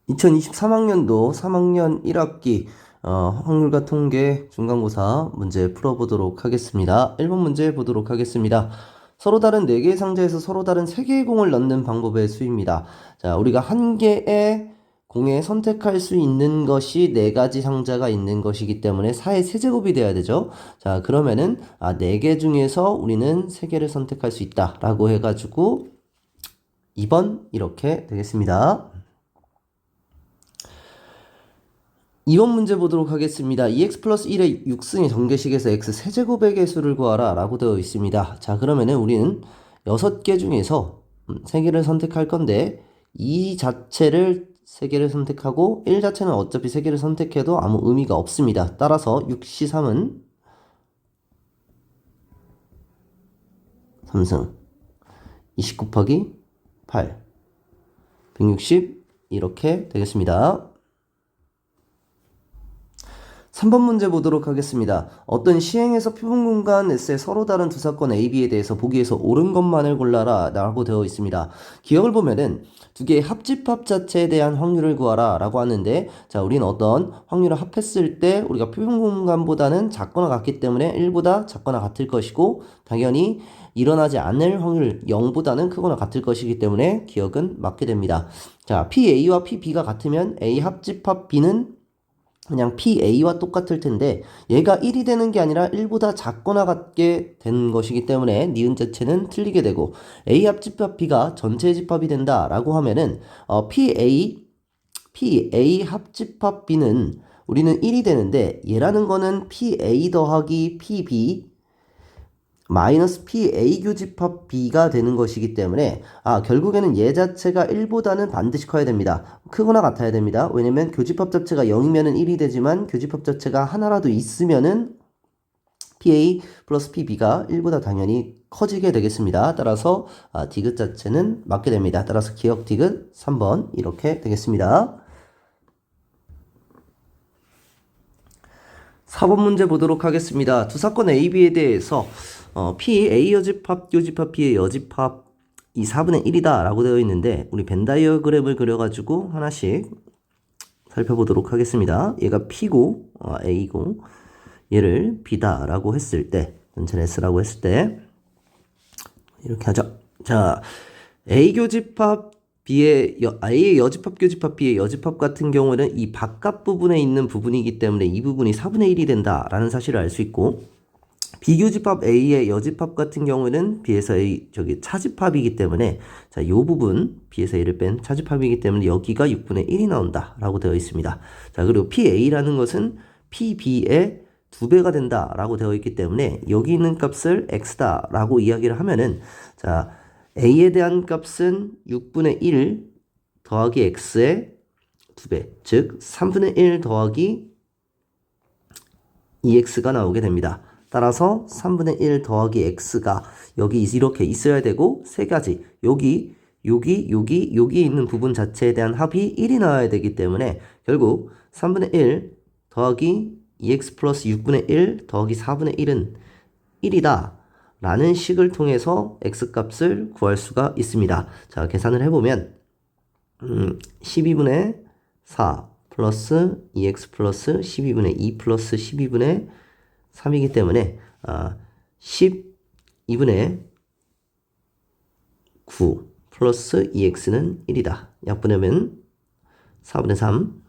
2023학년도 3학년 1학기 확률과 통계 중간고사 문제 풀어보도록 하겠습니다. 1번 문제 보도록 하겠습니다. 서로 다른 4개의 상자에서 서로 다른 3개의 공을 넣는 방법의 수입니다. 자, 우리가 한 개의 공에 선택할 수 있는 것이 4가지 상자가 있는 것이기 때문에 4의 세제곱이 돼야 되죠. 자, 그러면은 4개 중에서 우리는 3개를 선택할 수 있다 라고 해가지고 2번 이렇게 되겠습니다. 2번 문제 보도록 하겠습니다. 2x 플러스 1의 6승의 전개식에서 x 세제곱의 개수를 구하라 라고 되어 있습니다. 자, 그러면은 우리는 6개 중에서 3개를 선택할 건데 이 자체를 3개를 선택하고 1 자체는 어차피 3개를 선택해도 아무 의미가 없습니다. 따라서 6C3은 3승 20 곱하기 8 160 이렇게 되겠습니다. 3번 문제 보도록 하겠습니다. 어떤 시행에서 표본 공간 S의 서로 다른 두 사건 A, B에 대해서 보기에서 옳은 것만을 골라라 라고 되어 있습니다. 기억을 보면은 두 개의 합집합 자체에 대한 확률을 구하라 라고 하는데, 자, 우리는 어떤 확률을 합했을 때 우리가 표본 공간보다는 작거나 같기 때문에 1보다 작거나 같을 것이고, 당연히 일어나지 않을 확률 0보다는 크거나 같을 것이기 때문에 기억은 맞게 됩니다. 자, PA와 PB가 같으면 A 합집합 B는 그냥 PA와 똑같을 텐데 얘가 1이 되는 게 아니라 1보다 작거나 같게 된 것이기 때문에 니은 자체는 틀리게 되고, A 합집합 B가 전체 집합이 된다 라고 하면은 PA 합집합 B는 우리는 1이 되는데 얘라는 거는 PA 더하기 PB 마이너스 PA 교집합 B가 되는 것이기 때문에 결국에는 얘 자체가 1보다는 반드시 커야 됩니다. 크거나 같아야 됩니다. 왜냐면 교집합 자체가 0이면은 1이 되지만 교집합 자체가 하나라도 있으면은 PA 플러스 PB가 1보다 당연히 커지게 되겠습니다. 따라서 디귿 자체는 맞게 됩니다. 따라서 기억 디귿 3번 이렇게 되겠습니다. 4번 문제 보도록 하겠습니다. 두 사건 A, B에 대해서 P, A 여집합, 교집합, B의 여집합 이 4분의 1이다 라고 되어 있는데 우리 벤 다이어그램을 그려가지고 하나씩 살펴보도록 하겠습니다. 얘가 P고 A고 얘를 B다 라고 했을 때, 전체는 S라고 했을 때 이렇게 하죠. 자, A 교집합 A의 여집합 교집합 B의 여집합 같은 경우는 이 바깥 부분에 있는 부분이기 때문에 이 부분이 4분의 1이 된다라는 사실을 알 수 있고, 비교집합 A의 여집합 같은 경우는 B에서 A 차집합이기 때문에 이 부분 B에서 A를 뺀 차집합이기 때문에 여기가 6분의 1이 나온다라고 되어 있습니다. 자, 그리고 PA라는 것은 PB의 2배가 된다라고 되어 있기 때문에 여기 있는 값을 X다라고 이야기를 하면은, 자, A에 대한 값은 6분의 1 더하기 X의 2배, 즉 3분의 1 더하기 2X가 나오게 됩니다. 따라서 3분의 1 더하기 X가 여기 이렇게 있어야 되고, 세 가지 여기 여기에 있는 부분 자체에 대한 합이 1이 나와야 되기 때문에 결국 3분의 1 더하기 2X 플러스 6분의 1 더하기 4분의 1은 1이다 라는 식을 통해서 X값을 구할 수가 있습니다. 자, 계산을 해보면 12분의 4 플러스 2X 플러스 12분의 2 플러스 12분의 3이기 때문에 12분의 9 플러스 2x는 1이다. 약분하면 4분의 3,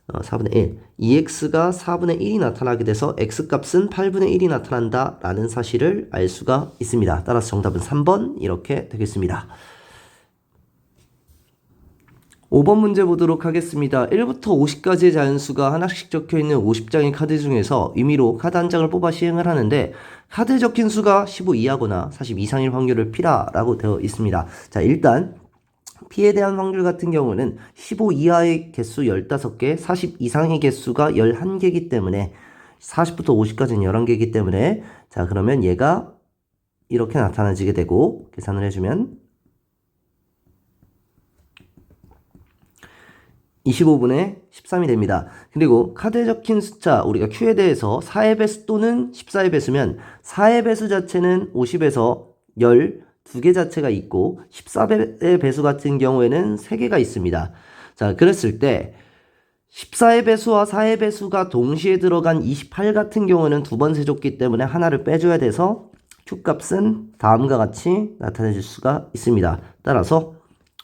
4분의 1. 2x가 4분의 1이 나타나게 돼서 x값은 8분의 1이 나타난다 라는 사실을 알 수가 있습니다. 따라서 정답은 3번 이렇게 되겠습니다. 5번 문제 보도록 하겠습니다. 1부터 50까지의 자연수가 하나씩 적혀있는 50장의 카드 중에서 임의로 카드 한 장을 뽑아 시행을 하는데, 카드에 적힌 수가 15 이하거나 40 이상일 확률을 P라고 되어 있습니다. 자, 일단 P에 대한 확률 같은 경우는 15 이하의 개수 15개, 40 이상의 개수가 11개이기 때문에 40부터 50까지는 11개이기 때문에, 자, 그러면 얘가 이렇게 나타나지게 되고 계산을 해주면 25분의 13이 됩니다. 그리고 카드에 적힌 숫자, 우리가 Q에 대해서 4의 배수 또는 14의 배수면 4의 배수 자체는 50에서 12개 자체가 있고 14의 배수 같은 경우에는 3개가 있습니다. 자, 그랬을 때 14의 배수와 4의 배수가 동시에 들어간 28 같은 경우는 두 번 세줬기 때문에 하나를 빼줘야 돼서 Q값은 다음과 같이 나타내줄 수가 있습니다. 따라서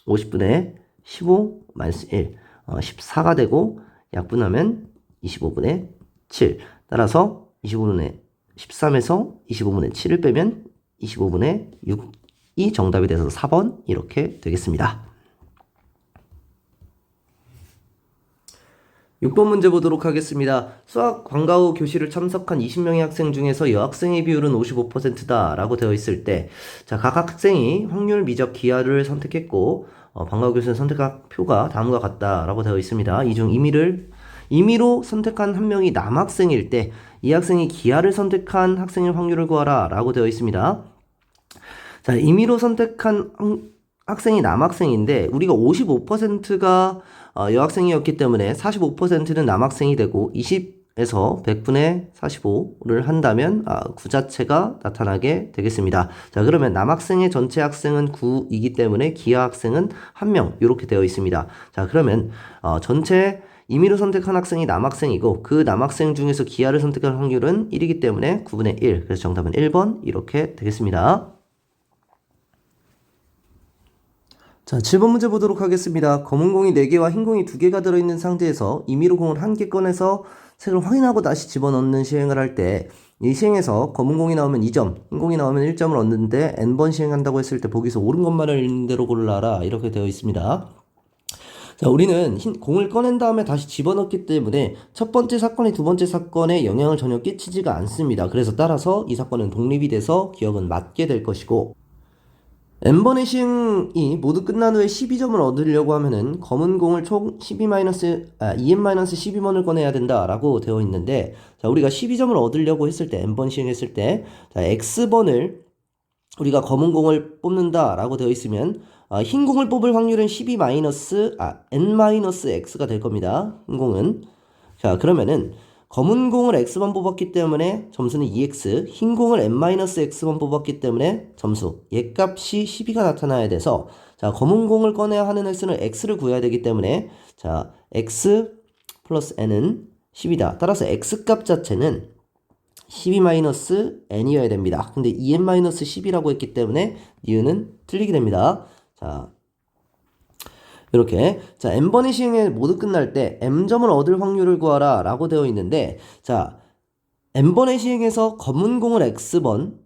50분의 15 마이너스 1, 14가 되고 약분하면 25분의 7. 따라서 25분의 13에서 25분의 7을 빼면 25분의 6이 정답이 돼서 4번 이렇게 되겠습니다. 6번 문제 보도록 하겠습니다. 수학 방과 후 교실을 참석한 20명의 학생 중에서 여학생의 비율은 55%다 라고 되어 있을 때, 자, 각 학생이 확률, 미적, 기하를 선택했고 방과 후 교실을 선택한 표가 다음과 같다 라고 되어 있습니다. 이 중 임의로 선택한 한 명이 남학생일 때 이 학생이 기하를 선택한 학생의 확률을 구하라 라고 되어 있습니다. 자, 임의로 선택한 학생이 남학생인데 우리가 55%가 여학생이었기 때문에 45%는 남학생이 되고 20에서 100분의 45를 한다면 9 자체가 나타나게 되겠습니다. 자, 그러면 남학생의 전체 학생은 9이기 때문에 기하 학생은 1명 이렇게 되어 있습니다. 자, 그러면 전체 임의로 선택한 학생이 남학생이고 그 남학생 중에서 기하를 선택한 확률은 1이기 때문에 9분의 1. 그래서 정답은 1번 이렇게 되겠습니다. 자, 7번 문제 보도록 하겠습니다. 검은 공이 4개와 흰 공이 2개가 들어있는 상태에서 임의로 공을 1개 꺼내서 색을 확인하고 다시 집어넣는 시행을 할 때 이 시행에서 검은 공이 나오면 2점, 흰 공이 나오면 1점을 얻는데 n번 시행한다고 했을 때 보기에서 옳은 것만을 있는 대로 골라라 이렇게 되어 있습니다. 자, 우리는 공을 꺼낸 다음에 다시 집어넣기 때문에 첫 번째 사건이 두 번째 사건에 영향을 전혀 끼치지가 않습니다. 그래서 따라서 이 사건은 독립이 돼서 기억은 맞게 될 것이고 n번의 시행이 모두 끝난 후에 12점을 얻으려고 하면은 검은 공을 총 2n-12번을 꺼내야 된다라고 되어 있는데, 자, 우리가 12점을 얻으려고 했을 때, n번 시행했을 때, 자, x번을 우리가 검은 공을 뽑는다라고 되어 있으면, 흰 공을 뽑을 확률은 n-x가 될 겁니다. 흰 공은. 자, 그러면은, 검은 공을 x번 뽑았기 때문에 점수는 2x, 흰 공을 n-x번 뽑았기 때문에 점수, 얘 값이 12가 나타나야 돼서, 자, 검은 공을 꺼내야 하는 횟수는 x를 구해야 되기 때문에, 자, x 플러스 n은 10이다. 따라서 x 값 자체는 12-n이어야 됩니다. 근데 2n-10이라고 했기 때문에 이유는 틀리게 됩니다. 자, 이렇게. 자, n번의 시행에 모두 끝날 때 m점을 얻을 확률을 구하라 라고 되어 있는데, 자, n번의 시행에서 검은 공을 x번,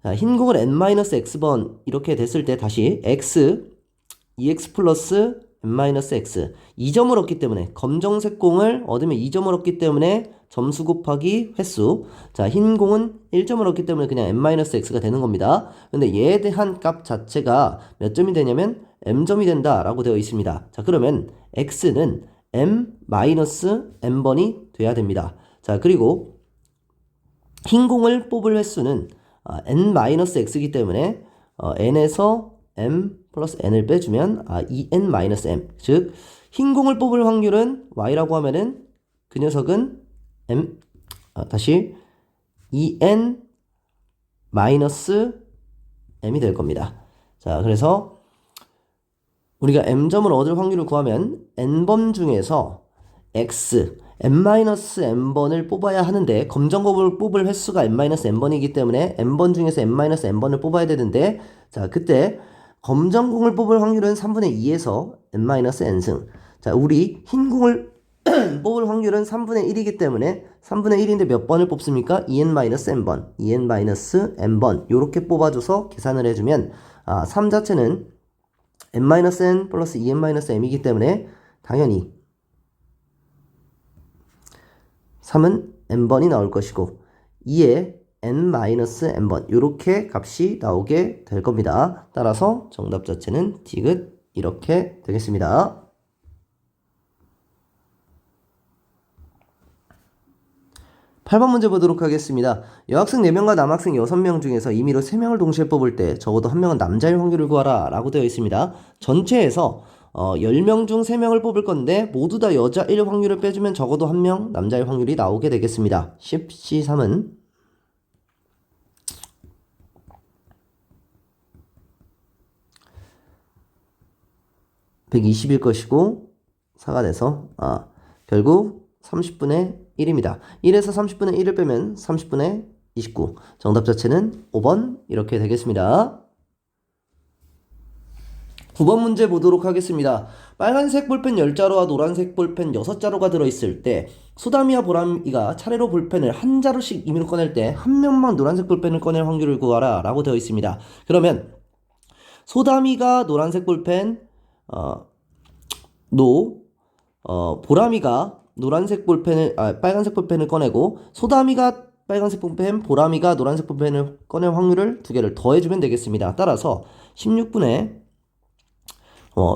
자, 흰 공을 n-x번 이렇게 됐을 때 다시 x, 2x 플러스 n-x 2점을 얻기 때문에 검정색 공을 얻으면 2점을 얻기 때문에 점수 곱하기 횟수. 자, 흰 공은 1점을 얻기 때문에 그냥 n-x가 되는 겁니다. 근데 얘에 대한 값 자체가 몇 점이 되냐면 m점이 된다 라고 되어 있습니다. 자, 그러면 x는 m-n번이 돼야 됩니다. 자, 그리고 흰 공을 뽑을 횟수는 n-x이기 때문에 n에서 m 플러스 n을 빼주면 2n-m. 즉, 흰 공을 뽑을 확률은 y라고 하면은 그 녀석은 다시 2n-m이 될 겁니다. 자, 그래서 우리가 m점을 얻을 확률을 구하면 n번 중에서 x, n-m번을 뽑아야 하는데 검정공을 뽑을 횟수가 n-m번이기 때문에 n번 중에서 n-m번을 뽑아야 되는데, 자, 그때 검정공을 뽑을 확률은 3분의 2에서 n-n승. 자, 우리 흰공을 뽑을 확률은 3분의 1이기 때문에 3분의 1인데 몇 번을 뽑습니까? 2n-n번, 2n-n번 요렇게 뽑아줘서 계산을 해주면 3 자체는 n-n 플러스 2n-m이기 때문에 당연히 3은 n번이 나올 것이고 2에 n-n번 이렇게 값이 나오게 될 겁니다. 따라서 정답 자체는 디귿 이렇게 되겠습니다. 8번 문제 보도록 하겠습니다. 여학생 4명과 남학생 6명 중에서 임의로 3명을 동시에 뽑을 때 적어도 1명은 남자일 확률을 구하라 라고 되어 있습니다. 전체에서 10명 중 3명을 뽑을 건데 모두 다 여자일 확률을 빼주면 적어도 1명 남자일 확률이 나오게 되겠습니다. 10C3은 120일 것이고 4가 돼서 결국 30분의 1입니다. 1에서 30분의 1을 빼면 30분의 29. 정답 자체는 5번 이렇게 되겠습니다. 9번 문제 보도록 하겠습니다. 빨간색 볼펜 10자루와 노란색 볼펜 6자루가 들어있을 때 소담이와 보람이가 차례로 볼펜을 한 자루씩 임의로 꺼낼 때 한 명만 노란색 볼펜을 꺼낼 확률을 구하라 라고 되어 있습니다. 그러면 소담이가 노란색 볼펜 보람이가 노란색 볼펜을 빨간색 볼펜을 꺼내고 소담이가 빨간색 볼펜, 보람이가 노란색 볼펜을 꺼낼 확률을 두 개를 더해주면 되겠습니다. 따라서 16분의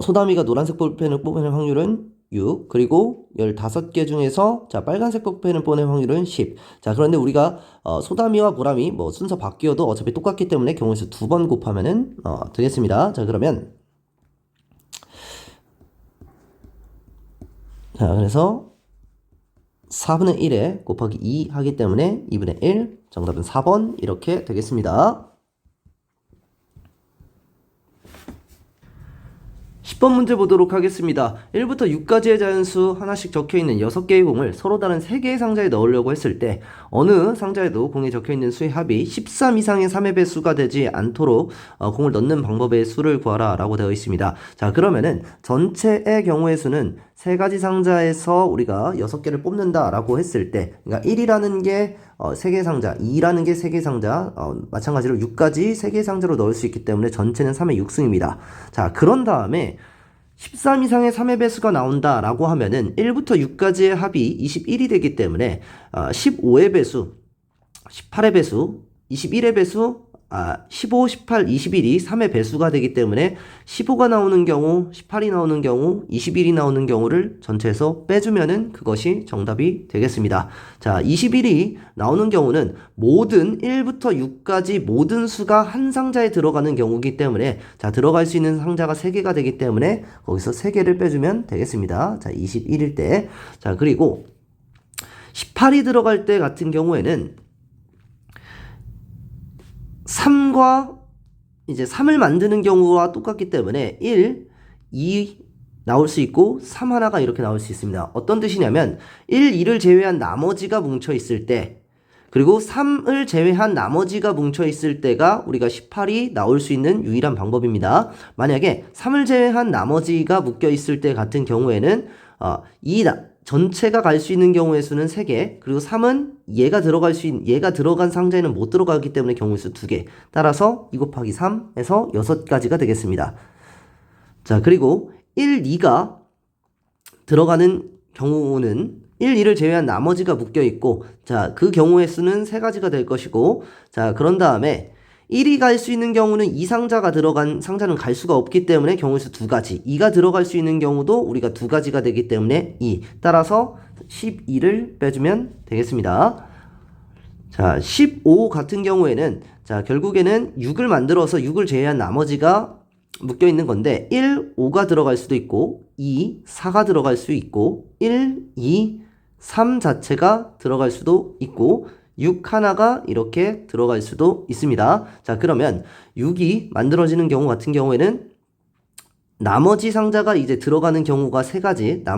소담이가 노란색 볼펜을 뽑아낼 확률은 6, 그리고 15개 중에서 빨간색 볼펜을 뽑아낼 확률은 10. 자, 그런데 우리가 소담이와 보람이 순서 바뀌어도 어차피 똑같기 때문에 경우에서 2번 곱하면은 되겠습니다. 자, 그러면 그래서 4분의 1에 곱하기 2 하기 때문에 2분의 1, 정답은 4번 이렇게 되겠습니다. 10번 문제 보도록 하겠습니다. 1부터 6까지의 자연수 하나씩 적혀있는 6개의 공을 서로 다른 3개의 상자에 넣으려고 했을 때 어느 상자에도 공에 적혀있는 수의 합이 13 이상의 3의 배수가 되지 않도록 공을 넣는 방법의 수를 구하라 라고 되어 있습니다. 자, 그러면은 전체의 경우의 수는 3가지 상자에서 우리가 6개를 뽑는다 라고 했을 때, 그러니까 1이라는 게 3개 상자, 2라는 게 3개 상자, 마찬가지로 6까지 3개 상자로 넣을 수 있기 때문에 전체는 3의 6승입니다. 자, 그런 다음에 13 이상의 3의 배수가 나온다 라고 하면은 1부터 6까지의 합이 21이 되기 때문에 15의 배수, 18의 배수, 21의 배수, 15, 18, 21이 3의 배수가 되기 때문에 15가 나오는 경우, 18이 나오는 경우, 21이 나오는 경우를 전체에서 빼주면은 그것이 정답이 되겠습니다. 자, 21이 나오는 경우는 모든 1부터 6까지 모든 수가 한 상자에 들어가는 경우이기 때문에 자, 들어갈 수 있는 상자가 3개가 되기 때문에 거기서 3개를 빼주면 되겠습니다. 자, 21일 때. 자, 그리고 18이 들어갈 때 같은 경우에는 3과 이제 3을 만드는 경우와 똑같기 때문에 1, 2 나올 수 있고 3 하나가 이렇게 나올 수 있습니다. 어떤 뜻이냐면 1, 2를 제외한 나머지가 뭉쳐 있을 때 그리고 3을 제외한 나머지가 뭉쳐 있을 때가 우리가 18이 나올 수 있는 유일한 방법입니다. 만약에 3을 제외한 나머지가 묶여 있을 때 같은 경우에는 전체가 갈 수 있는 경우의 수는 3개, 그리고 3은 얘가 들어간 상자에는 못 들어가기 때문에 경우의 수 2개. 따라서 2 곱하기 3에서 6가지가 되겠습니다. 자, 그리고 1, 2가 들어가는 경우는 1, 2를 제외한 나머지가 묶여 있고, 자, 그 경우의 수는 3가지가 될 것이고, 자, 그런 다음에 1이 갈 수 있는 경우는 2상자가 들어간 상자는 갈 수가 없기 때문에 경우의 수 2가지. 2가 들어갈 수 있는 경우도 우리가 2가지가 되기 때문에 2. 따라서 12를 빼주면 되겠습니다. 자, 15 같은 경우에는 자, 결국에는 6을 만들어서 6을 제외한 나머지가 묶여 있는 건데 1, 5가 들어갈 수도 있고 2, 4가 들어갈 수 있고 1, 2, 3 자체가 들어갈 수도 있고 6 하나가 이렇게 들어갈 수도 있습니다. 자, 그러면 6이 만들어지는 경우 같은 경우에는 나머지 상자가 이제 들어가는 경우가 3가지, 그러니까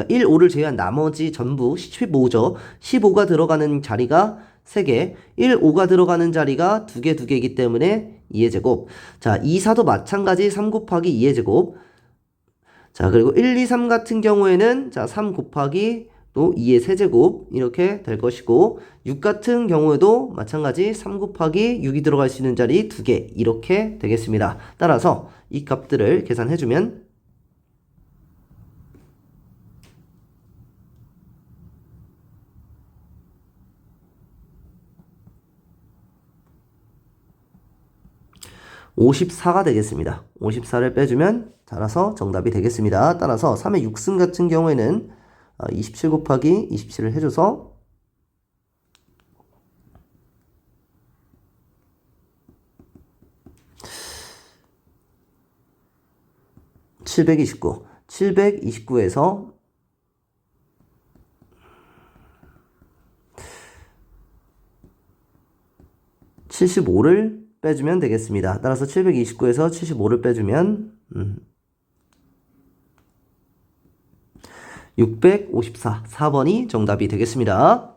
1, 5를 제외한 나머지 전부 15죠. 15가 들어가는 자리가 3개, 1, 5가 들어가는 자리가 2개, 2개이기 때문에 2의 제곱. 자, 2, 4도 마찬가지 3 곱하기 2의 제곱. 자, 그리고 1, 2, 3 같은 경우에는 자, 3 곱하기 또 2의 세제곱 이렇게 될 것이고 6 같은 경우에도 마찬가지 3 곱하기 6이 들어갈 수 있는 자리 2개 이렇게 되겠습니다. 따라서 이 값들을 계산해주면 (54가) 되겠습니다. 54를 빼주면 따라서 정답이 되겠습니다. 따라서 3의 6승 같은 경우에는 27 곱하기 27을 해줘서 729. 729에서 75를 빼주면 되겠습니다. 따라서 729에서 75를 빼주면 654. 4번이 정답이 되겠습니다.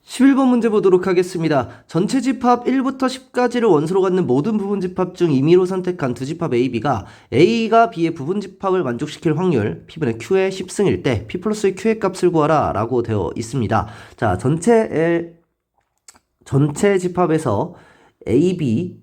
11번 문제 보도록 하겠습니다. 전체 집합 1부터 10까지를 원소로 갖는 모든 부분 집합 중 임의로 선택한 두 집합 A, B가 A가 B의 부분 집합을 만족시킬 확률 P분의 Q의 10승일 때 P 플러스의 Q의 값을 구하라 라고 되어 있습니다. 자, 전체 집합에서 A, B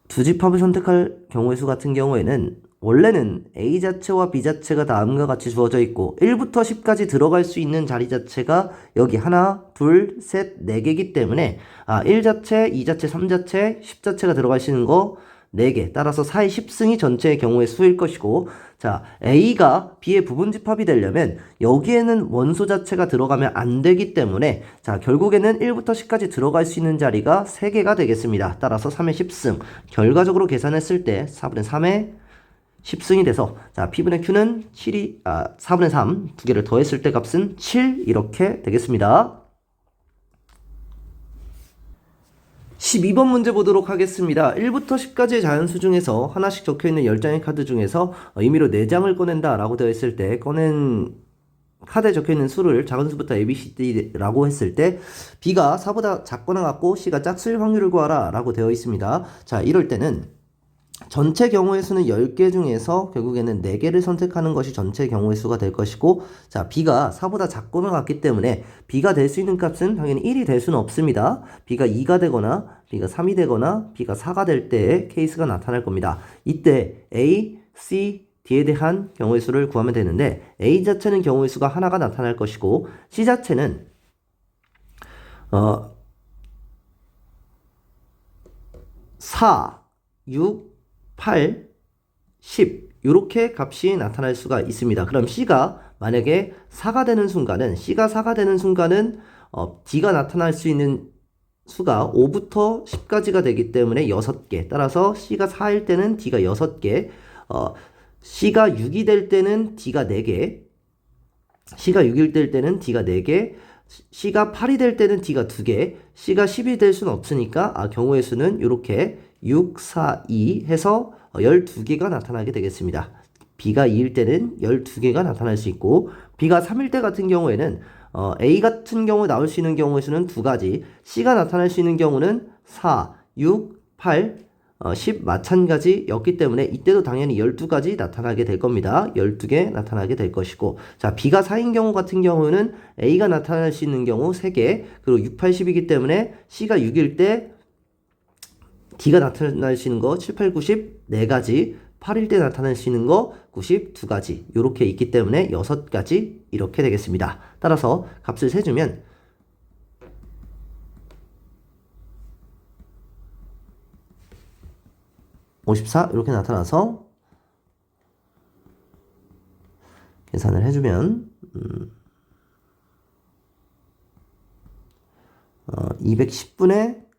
두 집합을 선택할 경우의 수 같은 경우에는 원래는 A 자체와 B 자체가 다음과 같이 주어져 있고 1부터 10까지 들어갈 수 있는 자리 자체가 여기 하나, 둘, 셋, 네 개이기 때문에 1 자체, 2 자체, 3 자체, 10 자체가 들어갈 수 있는 거 4개. 따라서 4의 10승이 전체의 경우의 수일 것이고, 자, A가 B의 부분 집합이 되려면 여기에는 원소 자체가 들어가면 안 되기 때문에 자, 결국에는 1부터 10까지 들어갈 수 있는 자리가 3개가 되겠습니다. 따라서 3의 10승. 결과적으로 계산했을 때 4분의 3의 10승이 돼서 자, P분의 Q는 4분의 3 두 개를 더했을 때 값은 7 이렇게 되겠습니다. 12번 문제 보도록 하겠습니다. 1부터 10까지의 자연수 중에서 하나씩 적혀있는 10장의 카드 중에서 임의로 4장을 꺼낸다 라고 되어 있을 때 꺼낸 카드에 적혀있는 수를 작은 수부터 A, B, C, D라고 했을 때 B가 4보다 작거나 같고 C가 짝수일 확률을 구하라 라고 되어 있습니다. 자, 이럴 때는 전체 경우의 수는 10개 중에서 결국에는 4개를 선택하는 것이 전체 경우의 수가 될 것이고, 자, B가 4보다 작거나 같기 때문에 B가 될 수 있는 값은 당연히 1이 될 수는 없습니다. B가 2가 되거나 B가 3이 되거나 B가 4가 될 때의 케이스가 나타날 겁니다. 이때 A, C, D에 대한 경우의 수를 구하면 되는데 A 자체는 경우의 수가 하나가 나타날 것이고 C 자체는 4, 6, 8, 10 이렇게 값이 나타날 수가 있습니다. 그럼 C가 만약에 4가 되는 순간은 D가 나타날 수 있는 수가 5부터 10까지가 되기 때문에 6개. 따라서 C가 4일 때는 D가 6개. C가 6이 될 때는 D가 4개. C가 6일 때는 D가 4개. C가 8이 될 때는 D가 2개. C가 10이 될 수는 없으니까 경우의 수는 이렇게 6, 4, 2 해서 12개가 나타나게 되겠습니다. B가 2일 때는 12개가 나타날 수 있고 B가 3일 때 같은 경우에는 A 같은 경우에 나올 수 있는 경우의 수는 2가지, C가 나타날 수 있는 경우는 4, 6, 8, 10 마찬가지였기 때문에 이때도 당연히 12가지 나타나게 될 겁니다. 12개 나타나게 될 것이고, 자, B가 4인 경우 같은 경우는 A가 나타날 수 있는 경우 3개, 그리고 6, 8, 10이기 때문에 C가 6일 때 D가 나타날 수 있는 거 7, 8, 9, 10 4가지, 8일 때 나타날 수 있는 거 90 2가지 이렇게 있기 때문에 6가지 이렇게 되겠습니다. 따라서 값을 세주면 54 이렇게 나타나서 계산을 해주면 210분의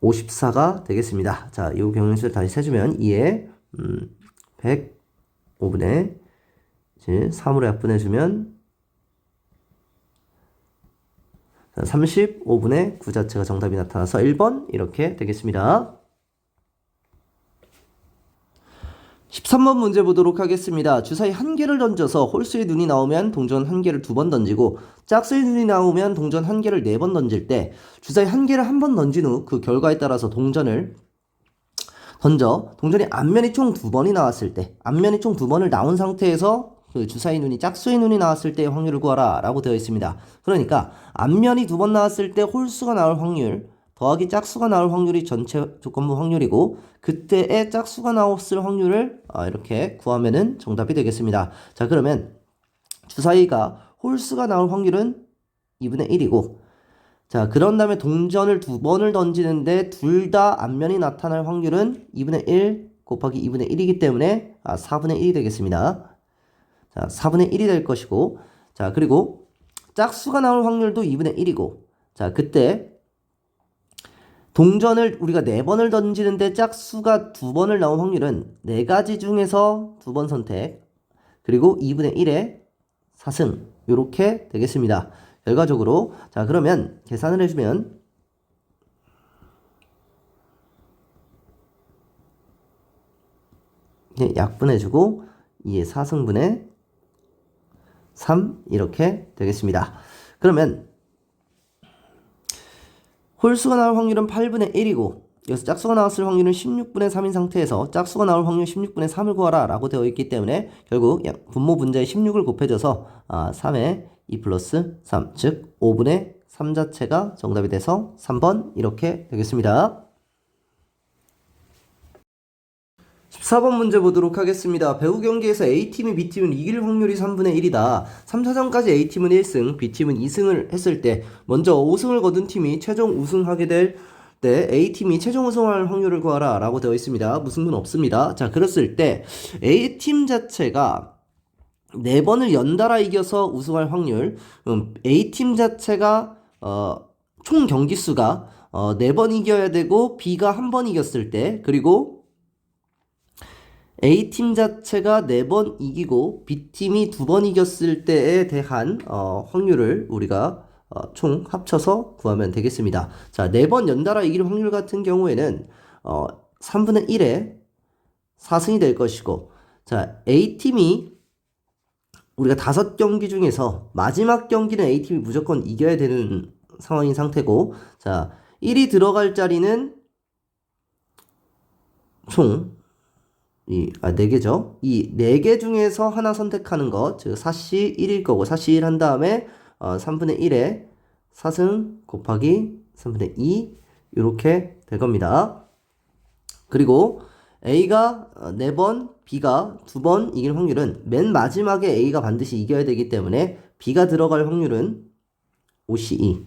54가 되겠습니다. 자, 이 경우수를 다시 세주면 2에 105분의 3으로 약분해주면 35분의 9 자체가 정답이 나타나서 1번 이렇게 되겠습니다. 13번 문제 보도록 하겠습니다. 주사위 1개를 던져서 홀수의 눈이 나오면 동전 1개를 2번 던지고 짝수의 눈이 나오면 동전 1개를 4번 던질 때 주사위 1개를 1번 던진 후 그 결과에 따라서 동전을 던져 동전이 앞면이 총 2번이 나왔을 때, 앞면이 총 2번을 나온 상태에서 그 주사위 눈이 짝수의 눈이 나왔을 때의 확률을 구하라 라고 되어 있습니다. 그러니까 앞면이 2번 나왔을 때 홀수가 나올 확률 더하기 짝수가 나올 확률이 전체 조건부 확률이고 그때의 짝수가 나왔을 확률을 이렇게 구하면은 정답이 되겠습니다. 자, 그러면 주사위가 홀수가 나올 확률은 2분의 1이고, 자, 그런 다음에 동전을 2번을 던지는데 둘 다 앞면이 나타날 확률은 2분의 1 곱하기 2분의 1이기 때문에 4분의 1이 되겠습니다. 자, 4분의 1이 될 것이고, 자, 그리고 짝수가 나올 확률도 2분의 1이고, 자, 그때 동전을 우리가 4번을 던지는데 짝수가 2번을 나온 확률은 4가지 중에서 2번 선택, 그리고 2분의 1의 4승 이렇게 되겠습니다. 결과적으로 자, 그러면 계산을 해주면 약분해주고 2의 4승분의 3 이렇게 되겠습니다. 그러면 홀수가 나올 확률은 8분의 1이고 여기서 짝수가 나왔을 확률은 16분의 3인 상태에서 짝수가 나올 확률 16분의 3을 구하라 라고 되어 있기 때문에 결국 분모 분자에 16을 곱해줘서 3에 2 플러스 3, 즉 5분의 3 자체가 정답이 돼서 3번 이렇게 되겠습니다. 14번 문제 보도록 하겠습니다. 배구 경기에서 A팀이 B팀을 이길 확률이 3분의 1이다. 3, 4전까지 A팀은 1승, B팀은 2승을 했을 때 먼저 5승을 거둔 팀이 최종 우승하게 될 때 A팀이 최종 우승할 확률을 구하라 라고 되어 있습니다. 무승부는 없습니다. 자, 그랬을 때 A팀 자체가 4번을 연달아 이겨서 우승할 확률, A팀 자체가 총 경기수가 4번 이겨야 되고 B가 1번 이겼을 때, 그리고 A팀 자체가 4번 이기고 B팀이 2번 이겼을 때에 대한 확률을 우리가 총 합쳐서 구하면 되겠습니다. 자, 4번 연달아 이길 확률 같은 경우에는 3분의 1에 4승이 될 것이고, 자, A팀이 우리가 5경기 중에서 마지막 경기는 A팀이 무조건 이겨야 되는 상황인 상태고, 자, 1이 들어갈 자리는 총 4개죠. 이 4개 중에서 하나 선택하는 것, 즉 4시 1일 거고 4시 1 한 다음에 3분의 1에 4승 곱하기 3분의 2 이렇게 될 겁니다. 그리고 A가 4번, B가 2번 이길 확률은 맨 마지막에 A가 반드시 이겨야 되기 때문에 B가 들어갈 확률은 5C2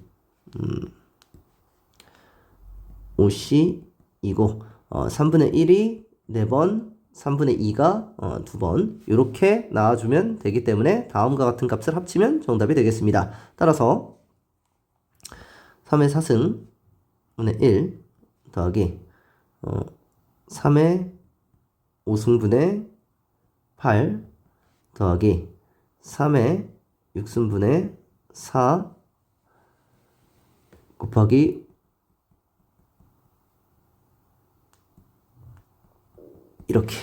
5C2고 3분의 1이 4번, 3분의 2가 2번 이렇게 나와주면 되기 때문에 다음과 같은 값을 합치면 정답이 되겠습니다. 따라서 3의 4승분의 1 더하기 3의 5승분의 8 더하기 3의 6승분의 4 곱하기 이렇게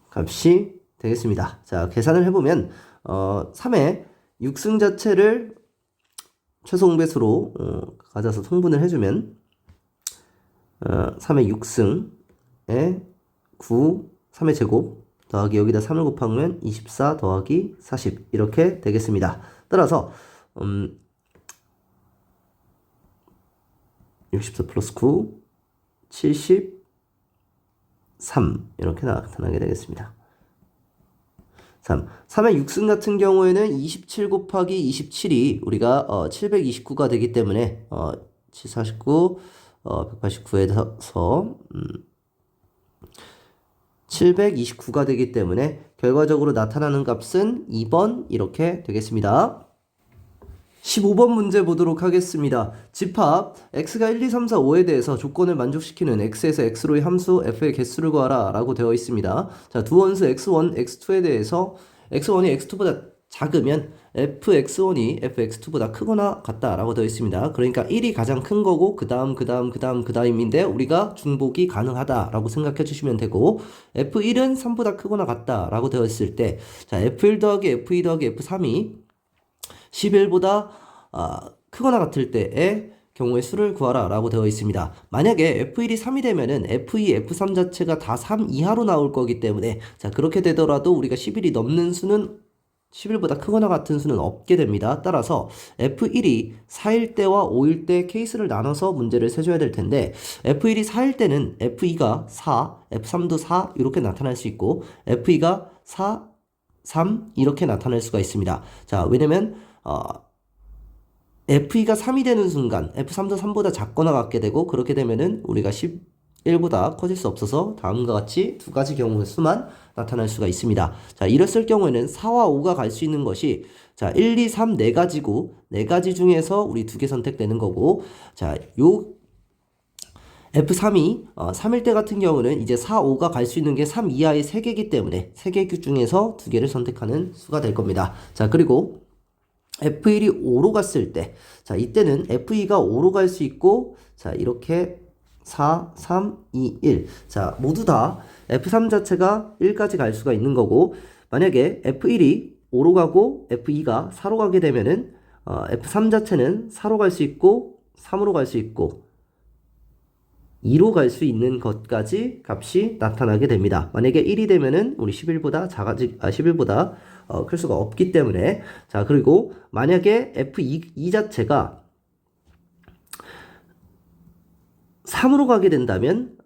값이 되겠습니다. 자, 계산을 해보면 3의 6승 자체를 최소 공배수로 가져서 통분을 해주면 3의 6승에 9, 3의 제곱 더하기 여기다 3을 곱하면 24 더하기 40 이렇게 되겠습니다. 따라서 64 플러스 9, 73 이렇게 나타나게 되겠습니다. 3의 6승 같은 경우에는 27 곱하기 27이 우리가 729가 되기 때문에 749, 189에서 729가 되기 때문에 결과적으로 나타나는 값은 2번 이렇게 되겠습니다. 15번 문제 보도록 하겠습니다. 집합 x가 1, 2, 3, 4, 5에 대해서 조건을 만족시키는 x에서 x로의 함수 f의 개수를 구하라 라고 되어 있습니다. 자, 두 원수 x1, x2에 대해서 x1이 x2보다 작으면 fx1이 fx2보다 크거나 같다 라고 되어 있습니다. 그러니까 1이 가장 큰 거고 그 다음인데 우리가 중복이 가능하다 라고 생각해 주시면 되고, f1은 3보다 크거나 같다 라고 되어 있을 때, 자, f1 더하기 f2 더하기 f3이 11보다 크거나 같을 때의 경우의 수를 구하라 라고 되어 있습니다. 만약에 f1이 3이 되면은 f2, f3 자체가 다 3 이하로 나올 거기 때문에, 자, 그렇게 되더라도 우리가 11이 넘는 수는 11보다 크거나 같은 수는 없게 됩니다. 따라서 f1이 4일 때와 5일 때 케이스를 나눠서 문제를 세줘야 될 텐데, f1이 4일 때는 f2가 4, f3도 4 이렇게 나타날 수 있고, f2가 4, 3 이렇게 나타날 수가 있습니다. 자, 왜냐면 f2가 3이 되는 순간 f3도 3보다 작거나 같게 되고, 그렇게 되면은 우리가 11보다 커질 수 없어서 다음과 같이 두 가지 경우의 수만 나타날 수가 있습니다. 자, 이랬을 경우에는 4와 5가 갈 수 있는 것이, 자, 1, 2, 3 4가지고 4가지 중에서 우리 2개 선택되는 거고, 자, 요 F3이 3일 때 같은 경우는 이제 4, 5가 갈 수 있는 게 3 이하의 3개이기 때문에 3개 중에서 2개를 선택하는 수가 될 겁니다. 자, 그리고 F1이 5로 갔을 때, 자, 이때는 F2가 5로 갈 수 있고, 자, 이렇게 4, 3, 2, 1. 자, 모두 다 F3 자체가 1까지 갈 수가 있는 거고, 만약에 F1이 5로 가고 F2가 4로 가게 되면은 F3 자체는 4로 갈 수 있고 3으로 갈 수 있고 2로 갈 수 있는 것까지 값이 나타나게 됩니다. 만약에 1이 되면은 우리 11보다 11보다 클 수가 없기 때문에. 자, 그리고 만약에 F2 자체가 3으로 가게 된다면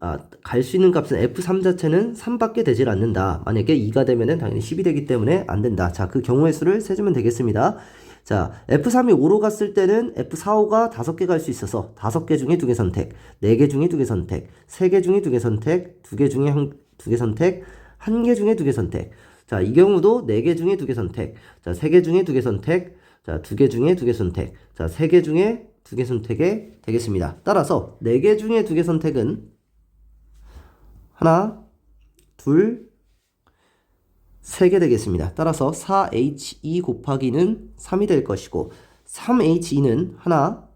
갈 수 있는 값은 F3 자체는 3밖에 되질 않는다. 만약에 2가 되면은 당연히 10이 되기 때문에 안 된다. 자, 그 경우의 수를 세주면 되겠습니다. 자, F3이 5로 갔을 때는 F4, 5가 5개 갈 수 있어서 5개 중에 2개 선택, 4개 중에 2개 선택, 3개 중에 2개 선택, 2개 중에 2개 선택, 1개 중에 2개 선택. 자, 이 경우도 4개 중에 2개 선택, 자, 3개 중에 2개 선택, 자, 2개 중에 2개 선택, 자, 3개 중에 2개 선택에 되겠습니다. 따라서 4개 중에 2개 선택은 하나, 둘, 3개 되겠습니다. 따라서 4H2 곱하기는 3이 될 것이고 3H2는 하나,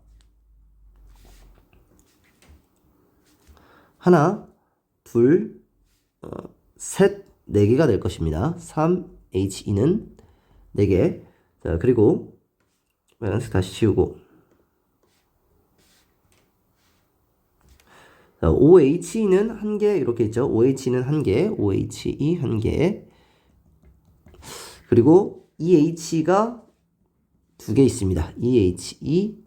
둘, 셋, 4개가 될 것입니다. 3H2는 4개. 자, 그리고 빨간색 다시 지우고, 자, OHE는 1개 이렇게 있죠. OHE는 1개, OHE 1개. 그리고 EH가 2개 있습니다. EHE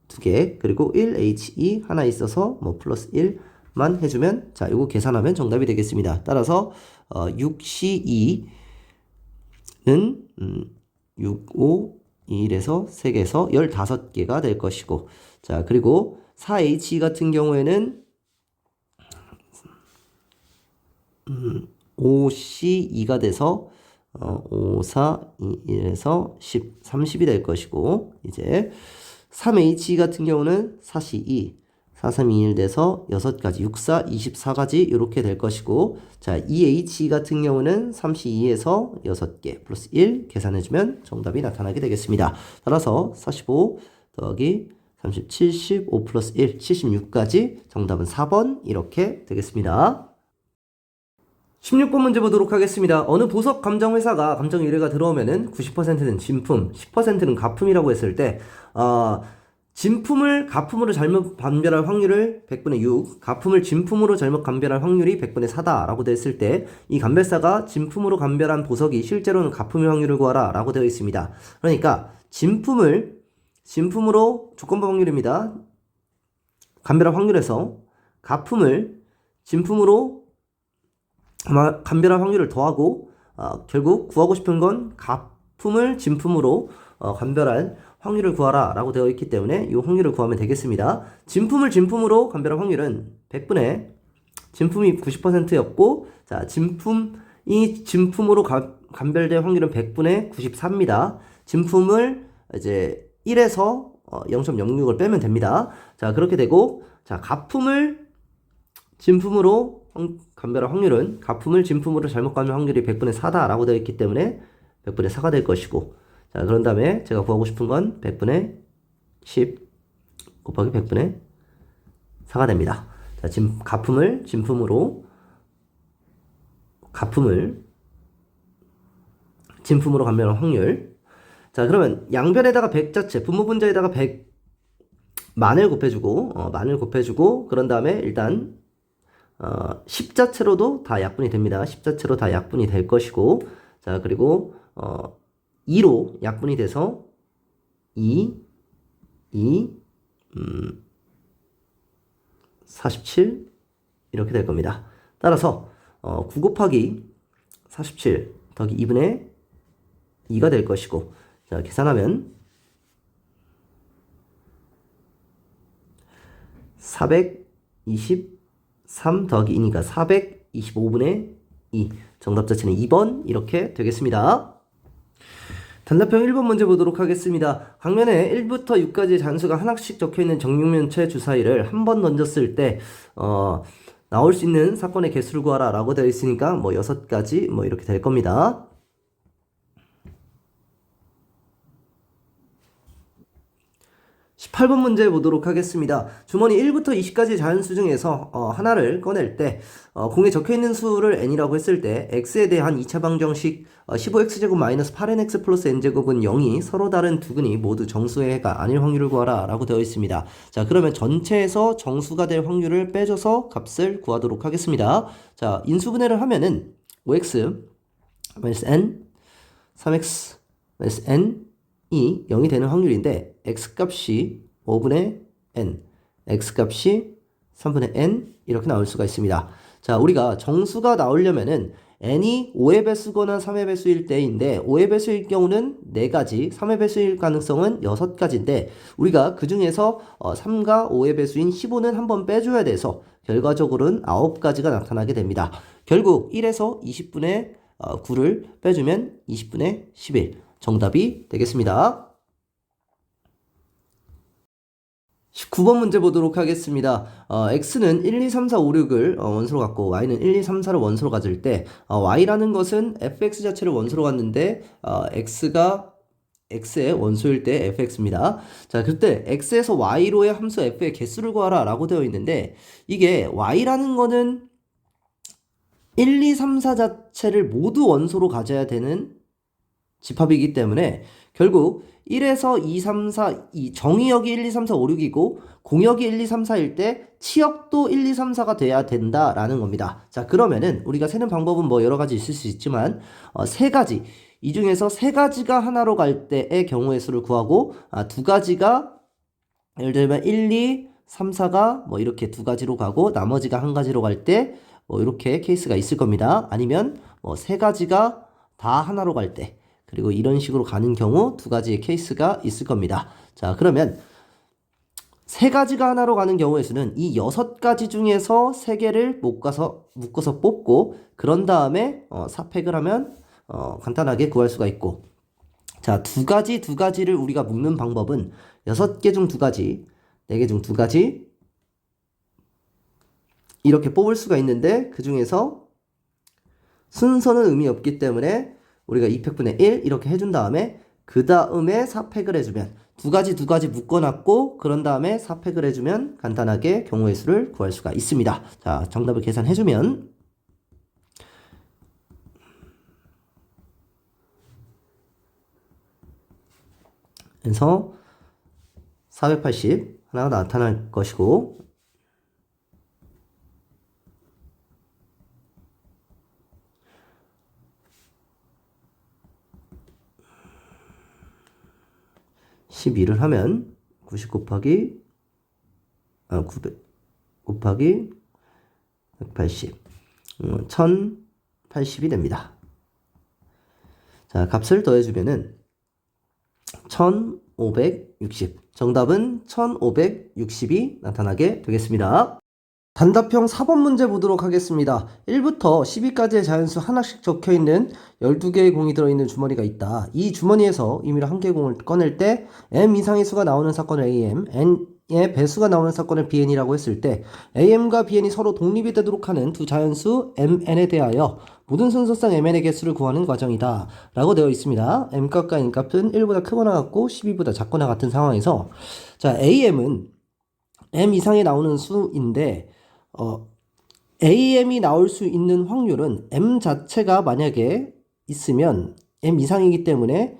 2개. 그리고 1HE 하나 있어서 뭐 플러스 1만 해주면, 자, 이거 계산하면 정답이 되겠습니다. 따라서 6C2는 6, 5, 1에서 3개에서 15개가 될 것이고, 자, 그리고 4H 같은 경우에는 5C2가 돼서 5, 4, 2, 1에서 10, 30이 될 것이고, 이제 3H 같은 경우는 4C2, 4, 3, 2, 1 돼서 6가지, 6, 4, 24가지 이렇게 될 것이고, 자, 2H 같은 경우는 3C2에서 6개 플러스 1 계산해주면 정답이 나타나게 되겠습니다. 따라서 45 더하기 30, 75 플러스 1, 76까지 정답은 4번 이렇게 되겠습니다. 16번 문제 보도록 하겠습니다. 어느 보석 감정 회사가 감정 의뢰가 들어오면은 90%는 진품, 10%는 가품이라고 했을 때, 진품을 가품으로 잘못 감별할 확률을 100분의 6, 가품을 진품으로 잘못 감별할 확률이 100분의 4다라고 되어 있을 때, 이 감별사가 진품으로 감별한 보석이 실제로는 가품일 확률을 구하라 라고 되어 있습니다. 그러니까 진품을 진품으로 조건부 확률입니다. 감별할 확률에서 가품을 진품으로 감별할 확률을 더하고 결국 구하고 싶은 건 가품을 진품으로 감별할 확률을 구하라 라고 되어 있기 때문에 이 확률을 구하면 되겠습니다. 진품을 진품으로 감별할 확률은 100분의 진품이 90%였고, 자, 진품이 진품으로 감별될 확률은 100분의 94입니다. 진품을 이제 1에서 0.06을 빼면 됩니다. 자, 그렇게 되고, 자, 가품을 진품으로 감별할 확률은 가품을 진품으로 잘못 감별할 확률이 100분의 4다라고 되어 있기 때문에 100분의 4가 될 것이고, 자, 그런 다음에 제가 구하고 싶은 건 100분의 10 곱하기 100분의 4가 됩니다. 자, 지금 가품을 진품으로 감별할 확률. 자, 그러면 양변에다가 100 자체, 분모분자에다가 100만을 곱해주고, 그런 다음에 일단 10 자체로도 다 약분이 됩니다. 10 자체로 다 약분이 될 것이고, 자, 그리고 2로 약분이 돼서 47 이렇게 될 겁니다. 따라서 9 곱하기 47 더하기 2분의 2가 될 것이고, 자, 계산하면 423 더하기 2니까 425분의 2. 정답 자체는 2번 이렇게 되겠습니다. 단답형 1번 문제 보도록 하겠습니다. 강면에 1부터 6까지 잔수가 하나씩 적혀있는 정육면체 주사위를 한 번 던졌을 때 나올 수 있는 사건의 개수를 구하라 라고 되어 있으니까 뭐 6가지 뭐 이렇게 될 겁니다. 18번 문제 보도록 하겠습니다. 주머니 1부터 20까지 자연수 중에서 하나를 꺼낼 때 공에 적혀있는 수를 n이라고 했을 때 x에 대한 2차 방정식 15x제곱 마이너스 8nx 플러스 n제곱은 0이 서로 다른 두 근이 모두 정수의 해가 아닐 확률을 구하라 라고 되어 있습니다. 자, 그러면 전체에서 정수가 될 확률을 빼줘서 값을 구하도록 하겠습니다. 자, 인수분해를 하면은 5x 마이너스 n 3x 마이너스 n 이 0이 되는 확률인데 x값이 5분의 n, x값이 3분의 n 이렇게 나올 수가 있습니다. 자, 우리가 정수가 나오려면은 n이 5의 배수거나 3의 배수일 때인데 5의 배수일 경우는 4가지, 3의 배수일 가능성은 6가지인데 우리가 그 중에서 3과 5의 배수인 15는 한번 빼줘야 돼서 결과적으로는 9가지가 나타나게 됩니다. 결국 1에서 20분의 9를 빼주면 20분의 11 정답이 되겠습니다. 19번 문제 보도록 하겠습니다. x는 1, 2, 3, 4, 5, 6을 원소로 갖고 y는 1, 2, 3, 4를 원소로 가질 때 y라는 것은 fx 자체를 원소로 갖는데 x가 x의 원소일 때 fx입니다. 자, 그때 x에서 y로의 함수 f의 개수를 구하라 라고 되어 있는데 이게 y라는 거는 1, 2, 3, 4 자체를 모두 원소로 가져야 되는 집합이기 때문에 결국 1에서 2, 3, 4, 이 정의역이 1, 2, 3, 4, 5, 6이고 공역이 1, 2, 3, 4일 때 치역도 1, 2, 3, 4가 돼야 된다라는 겁니다. 자, 그러면은 우리가 세는 방법은 뭐 여러 가지 있을 수 있지만 세 가지, 이 중에서 세 가지가 하나로 갈 때의 경우의 수를 구하고 두 가지가 예를 들면 1, 2, 3, 4가 뭐 이렇게 두 가지로 가고 나머지가 한 가지로 갈 때 뭐 이렇게 케이스가 있을 겁니다. 아니면 뭐 세 가지가 다 하나로 갈 때 그리고 이런 식으로 가는 경우 두 가지의 케이스가 있을 겁니다. 자, 그러면 세 가지가 하나로 가는 경우의 수는 이 6가지 중에서 3개를 묶어서 뽑고 그런 다음에 삽획을 하면 간단하게 구할 수가 있고, 자, 두 가지를 우리가 묶는 방법은 6개 중 2가지, 4개 중 2가지 이렇게 뽑을 수가 있는데 그 중에서 순서는 의미 없기 때문에 우리가 2팩분의 1 이렇게 해준 다음에 그 다음에 4팩을 해주면 두 가지 묶어놨고 그런 다음에 4팩을 해주면 간단하게 경우의 수를 구할 수가 있습니다. 자, 정답을 계산해주면 그래서 480 하나가 나타날 것이고 12를 하면 90 곱하기 900 곱하기 180 1080이 됩니다. 자, 값을 더해주면은 1560 정답은 1560이 나타나게 되겠습니다. 단답형 4번 문제 보도록 하겠습니다. 1부터 10위까지의 자연수 하나씩 적혀있는 12개의 공이 들어있는 주머니가 있다. 이 주머니에서 임의로 한 개의 공을 꺼낼 때 m 이상의 수가 나오는 사건을 am, n의 배수가 나오는 사건을 bn이라고 했을 때 am과 bn이 서로 독립이 되도록 하는 두 자연수 mn에 대하여 모든 순서상 mn의 개수를 구하는 과정이다 라고 되어 있습니다. m값과 n값은 1보다 크거나 같고 12보다 작거나 같은 상황에서 자, am은 m 이상에 나오는 수인데 am이 나올 수 있는 확률은 m 자체가 만약에 있으면 m 이상이기 때문에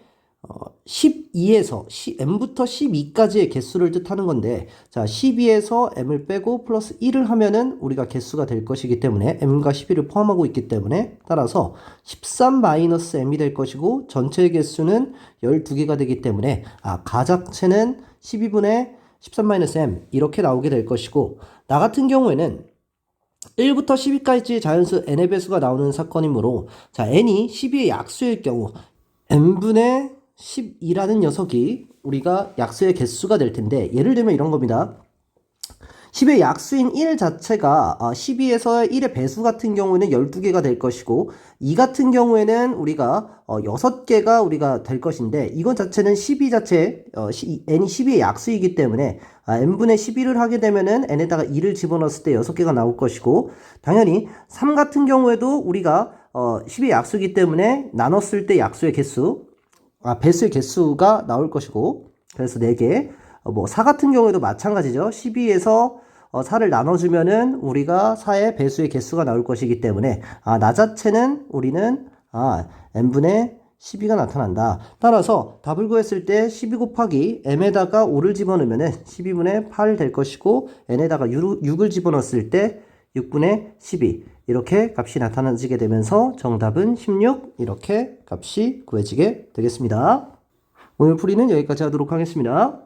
12에서 m부터 12까지의 개수를 뜻하는 건데, 자, 12에서 m을 빼고 플러스 1을 하면은 우리가 개수가 될 것이기 때문에 m과 12를 포함하고 있기 때문에 따라서 13-m이 될 것이고 전체 개수는 12개가 되기 때문에 가작체는 12분의 13-m 이렇게 나오게 될 것이고, 나 같은 경우에는 1부터 10위까지 자연수 n의 배수가 나오는 사건이므로 자, n이 12의 약수일 경우 n분의 12라는 녀석이 우리가 약수의 개수가 될 텐데, 예를 들면 이런 겁니다. 10의 약수인 1 자체가 12에서 1의 배수 같은 경우에는 12개가 될 것이고, 2 같은 경우에는 우리가 6개가 우리가 될 것인데, 이것 자체는 12 자체 n이 12의 약수이기 때문에 n분의 12를 하게 되면은 n에다가 2를 집어넣었을 때 6개가 나올 것이고, 당연히 3 같은 경우에도 우리가 10의 약수이기 때문에 나눴을 때 약수의 개수 배수의 개수가 나올 것이고, 그래서 4개 뭐 4 같은 경우에도 마찬가지죠. 12에서 4를 나눠주면은 우리가 4의 배수의 개수가 나올 것이기 때문에 나 자체는 우리는 n분의 12가 나타난다. 따라서 답을 구했을 때 12 곱하기 m에다가 5를 집어넣으면은 12분의 8 될 것이고 n에다가 6을 집어넣었을 때 6분의 12 이렇게 값이 나타나지게 되면서 정답은 16 이렇게 값이 구해지게 되겠습니다. 오늘 풀이는 여기까지 하도록 하겠습니다.